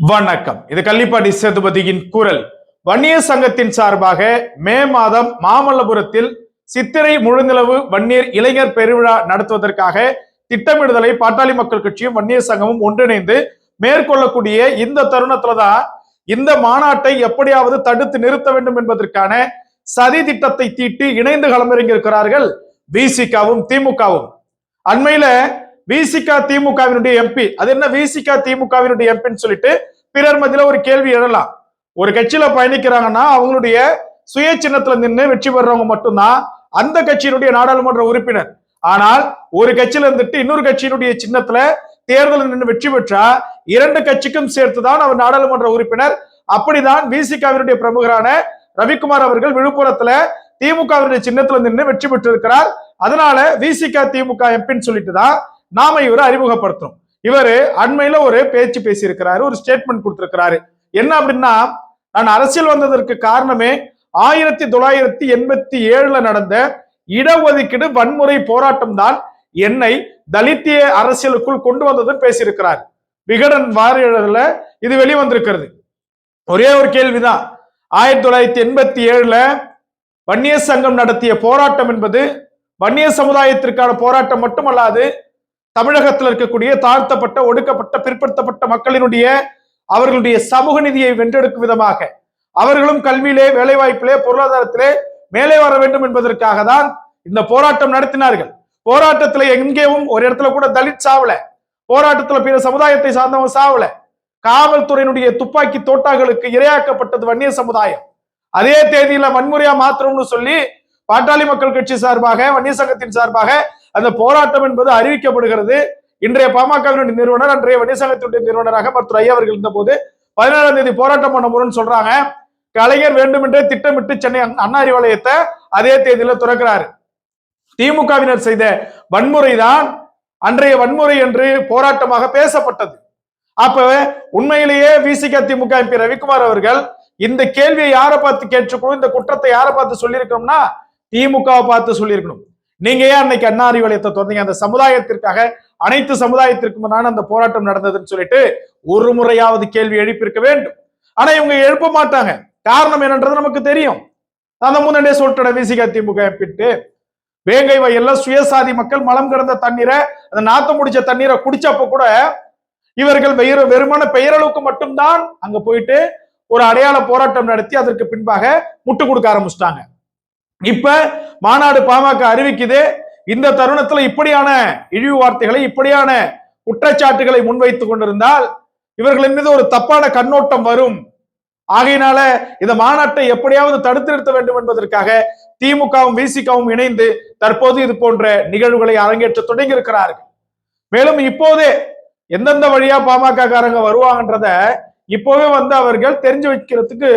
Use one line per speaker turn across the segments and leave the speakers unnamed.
வணக்கம். இது கள்ளிப்பாடி சேதுபதியின் குரல். வன்னியர் சங்கத்தின் சார்பாக மே மாதம் மாமல்லபுரத்தில் சித்திரை முழுநிலவு வன்னியர் இளைஞர் பெருவிழா நடத்துவதற்காக திட்டமிடுதலை பாட்டாளி மக்கள் கட்சியும் வன்னியர் சங்கமும் ஒன்றிணைந்து மேற்கொள்ளக்கூடிய இந்த தருணத்துலதான் இந்த மாநாட்டை எப்படியாவது தடுத்து நிறுத்த வேண்டும் என்பதற்கான சதி திட்டத்தை தீட்டி இணைந்து களமிறங்கியிருக்கிறார்கள் விசிகாவும் திமுகவும். அண்மையில விசிக திமுகவினுடைய எம்பி, அது என்ன விசிக திமுகவினுடைய எம்பின்னு சொல்லிட்டு பிறர் மத்தியில ஒரு கேள்வி எழலாம். ஒரு கட்சியில பயணிக்கிறாங்கன்னா அவங்களுடைய சுய சின்னத்துல நின்று வெற்றி பெறவங்க மட்டும்தான் அந்த கட்சியினுடைய நாடாளுமன்ற உறுப்பினர். ஆனால் ஒரு கட்சியில இருந்துட்டு இன்னொரு கட்சியினுடைய சின்னத்துல தேர்தலில் நின்று வெற்றி பெற்றா இரண்டு கட்சிக்கும் சேர்த்துதான் அவர் நாடாளுமன்ற உறுப்பினர். அப்படிதான் விசிகாவினுடைய பிரமுகரான ரவிக்குமார் அவர்கள் விழுப்புரத்துல திமுகவினுடைய சின்னத்துல நின்று வெற்றி பெற்றிருக்கிறார். அதனால விசிக திமுக எம்பின்னு சொல்லிட்டு தான் நாம இவரை அறிமுகப்படுத்தும். இவரு அண்மையில ஒரு பேச்சு பேசியிருக்கிறாரு, ஒரு ஸ்டேட்மெண்ட் கொடுத்திருக்கிறாரு. என்ன அப்படின்னா, நான் அரசியல் வந்ததற்கு காரணமே 1987 நடந்த இடஒதுக்கீடு வன்முறை போராட்டம் தான் என்னை தலித்திய அரசியலுக்குள் கொண்டு வந்ததுன்னு பேசியிருக்கிறார். விகடன் வார இது வெளிவந்திருக்கிறது. ஒரே ஒரு கேள்விதான், 1987 வன்னியர் சங்கம் நடத்திய போராட்டம் என்பது வன்னியர் சமுதாயத்திற்கான போராட்டம் மட்டுமல்லாது தமிழகத்தில் இருக்கக்கூடிய தாழ்த்தப்பட்ட, ஒடுக்கப்பட்ட, பிற்படுத்தப்பட்ட மக்களினுடைய அவர்களுடைய சமூக நிதியை வென்றெடுக்கும் விதமாக அவர்களும் கல்வியிலே, வேலைவாய்ப்பிலே, பொருளாதாரத்திலே மேலே வர வேண்டும் என்பதற்காக தான் இந்த போராட்டம் நடத்தினார்கள். போராட்டத்துல எங்கேயும் ஒரு இடத்துல கூட தலித் சாவல, போராட்டத்துல பிற சமுதாயத்தை சார்ந்தவங்க சாவல. காவல்துறையினுடைய துப்பாக்கி தோட்டாக்களுக்கு இரையாக்கப்பட்டது வன்னியர் சமுதாயம். அதே தேதியில வன்முறையா மாத்திரம்னு சொல்லி பாட்டாளி மக்கள் கட்சி சார்பாக, வன்னியர் சங்கத்தின் சார்பாக அந்த போராட்டம் என்பது அறிவிக்கப்படுகிறது. இன்றைய பாமகவினுடைய நிறுவனர், அன்றைய வன்னியர் சங்கத்தினுடைய நிறுவனராக மருத்துவர் ஐயா அவர்கள் இருந்த போது 17ஆம் தேதி போராட்டம் பண்ண போறோம்னு சொல்றாங்க. கலைஞர் வேண்டுமென்றே திட்டமிட்டு சென்னை அண்ணா அறிவாலயத்தை அதே தேதியில திறக்கிறாரு. திமுகவினர் செய்த வன்முறை தான் அன்றைய வன்முறை என்று போராட்டமாக பேசப்பட்டது. அப்ப உண்மையிலேயே விசிக திமுக எம்பி ரவிக்குமார் அவர்கள் இந்த கேள்வியை யாரை பார்த்து கேட்டுக்கணும், இந்த குற்றத்தை யாரை பார்த்து சொல்லியிருக்கணும்னா திமுகவை பார்த்து சொல்லியிருக்கணும். நீங்க ஏன் அன்னைக்கு அண்ணா அறிவாலயத்தை திறந்தீங்க? அந்த சமுதாயத்திற்காக, அனைத்து சமுதாயத்திற்கும் அந்த போராட்டம் நடந்ததுன்னு சொல்லிட்டு ஒரு முறையாவது கேள்வி எழுப்பியிருக்க வேண்டும். ஆனா இவங்க எழுப்ப மாட்டாங்க. காரணம் என்னன்றது நமக்கு தெரியும். அந்த முன்னாடியே சொல்லிட்டு விசிக திமுக எம்பிட்டு வேங்கை வயல்ல சுயசாதி மக்கள் மலம் கிடந்த தண்ணீரை, அந்த நாத்தம் முடிச்ச தண்ணீரை குடிச்சப்ப கூட இவர்கள் வெறுமான பெயரளவுக்கு மட்டும்தான் அங்க போயிட்டு ஒரு அடையாள போராட்டம் நடத்தி அதற்கு பின்பாக முட்டு கொடுக்க ஆரம்பிச்சிட்டாங்க. இப்ப மாநாடு பாமக அறிவிக்குது. இந்த தருணத்துல இப்படியான இழிவு வார்த்தைகளை, இப்படியான குற்றச்சாட்டுகளை முன்வைத்துக் கொண்டிருந்தால் இவர்களின் மீது ஒரு தப்பான கண்ணோட்டம் வரும். ஆகையினால இந்த மாநாட்டை எப்படியாவது தடுத்து நிறுத்த வேண்டும் என்பதற்காக திமுகவும் விசிகவும் இணைந்து தற்போது இது போன்ற நிகழ்வுகளை அரங்கேற்ற தொடங்கி இருக்கிறார்கள். மேலும் இப்போதே எந்தெந்த வழியா பாமக காரங்க வருவாங்கன்றத இப்போவே அவர்கள் தெரிஞ்சு வைக்கிறதுக்கு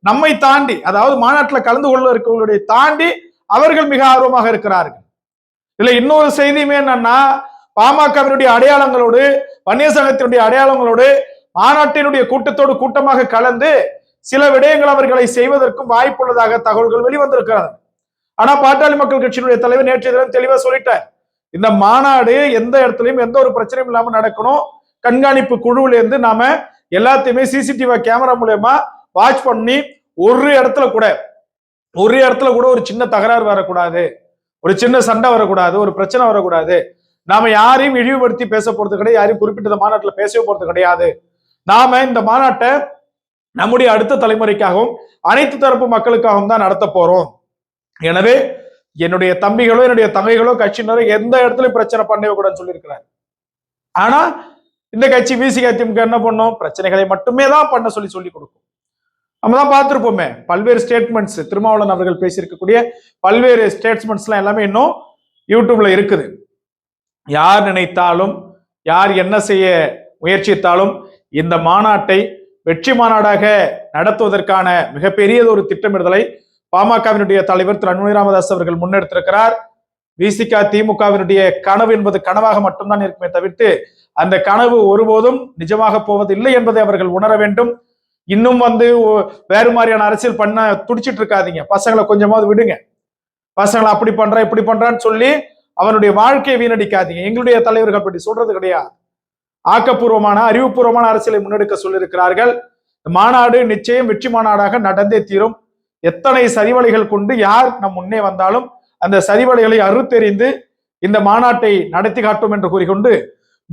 நம்மை தாண்டி, அதாவது மாநாட்டில் கலந்து கொள்ள இருக்கவங்களுடைய தாண்டி அவர்கள் மிக ஆர்வமாக இருக்கிறார்கள். இதுல இன்னொரு செய்தியுமே என்னன்னா, பாமகவினுடைய அடையாளங்களோடு, வன்னியர் சங்கத்தினுடைய அடையாளங்களோடு மாநாட்டினுடைய கூட்டத்தோடு கூட்டமாக கலந்து சில விடயங்கள் அவர்களை செய்வதற்கும் வாய்ப்புள்ளதாக தகவல்கள் வெளிவந்திருக்கிறது. ஆனா பாட்டாளி மக்கள் கட்சியினுடைய தலைவர் நேற்றைய தினம் தெளிவா சொல்லிட்டார், இந்த மாநாடு எந்த இடத்துலயும் எந்த ஒரு பிரச்சனையும் இல்லாம நடக்கணும். கண்காணிப்பு குழுவில இருந்து நாம எல்லாத்தையுமே சிசிடிவி கேமரா மூலமா வாட்ச் பண்ணி ஒரு இடத்துல கூட ஒரு சின்ன தகராறு வரக்கூடாது, ஒரு சின்ன சண்டை வரக்கூடாது, ஒரு பிரச்சனை வரக்கூடாது. நாம யாரையும் இழிவுபடுத்தி பேச போறது கிடையாது, யாரையும் குறிப்பிட்ட மாநாட்டில் பேச போறது கிடையாது. நாம இந்த மாநாட்டை நம்முடைய அடுத்த தலைமுறைக்காகவும் அனைத்து தரப்பு மக்களுக்காகவும் தான் நடத்த போறோம். எனவே என்னுடைய தம்பிகளோ, என்னுடைய தங்கைகளோ, கட்சியினரோ எந்த இடத்துலயும் பிரச்சனை பண்ணவே கூடாதுன்னு சொல்லியிருக்கிறார். ஆனா இந்த கட்சி விசிக திமுக என்ன பண்ணும், பிரச்சனைகளை மட்டுமே தான் பண்ண சொல்லி கொடுக்கும். நம்ம தான் பார்த்திருப்போமே பல்வேறு ஸ்டேட்மெண்ட்ஸ், திருமாவளவன் அவர்கள் பேசியிருக்கக்கூடிய பல்வேறு ஸ்டேட்மெண்ட்ஸ் எல்லாம் எல்லாமே இன்னும் யூடியூப்ல இருக்குது. யார் நினைத்தாலும், யார் என்ன செய்ய முயற்சித்தாலும் இந்த மாநாட்டை வெற்றி மாநாடாக நடத்துவதற்கான மிகப்பெரியது ஒரு திட்டமிடுதலை பாமகவினுடைய தலைவர் திரு அன்புமணி ராமதாஸ் அவர்கள் முன்னெடுத்திருக்கிறார். விசிக திமுகவினுடைய கனவு என்பது கனவாக மட்டும்தான் இருக்குமே தவிர்த்து அந்த கனவு ஒருபோதும் நிஜமாக போவதில்லை என்பதை அவர்கள் உணர வேண்டும். இன்னும் வேறு மாதிரியான அரசியல் பண்ண துடிச்சிட்டு இருக்காதீங்க. பசங்களை கொஞ்சமாவது விடுங்க. பசங்களை அப்படி பண்றான் இப்படி பண்றான்னு சொல்லி அவனுடைய வாழ்க்கையை வீணடிக்காதீங்க. எங்களுடைய தலைவர்கள் அப்படி சொல்றது கிடையாது. ஆக்கப்பூர்வமான அறிவுபூர்வமான அரசியலை முன்னெடுக்க சொல்லியிருக்கிறார்கள். மாநாடு நிச்சயம் வெற்றி மாநாடாக நடந்தே தீரும். எத்தனை சதிவலைகள் கொண்டு யார் நம் முன்னே வந்தாலும் அந்த சதிவலைகளை அறுத்தெறிந்து இந்த மாநாட்டை நடத்தி காட்டும் என்று கூறிக்கொண்டு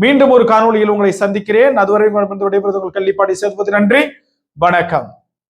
மீண்டும் ஒரு காணொலியில் உங்களை சந்திக்கிறேன். அதுவரை விடைபெறுவது உங்கள் கள்ளிப்பாடி சேதுபதி. நன்றி, வணக்கம்.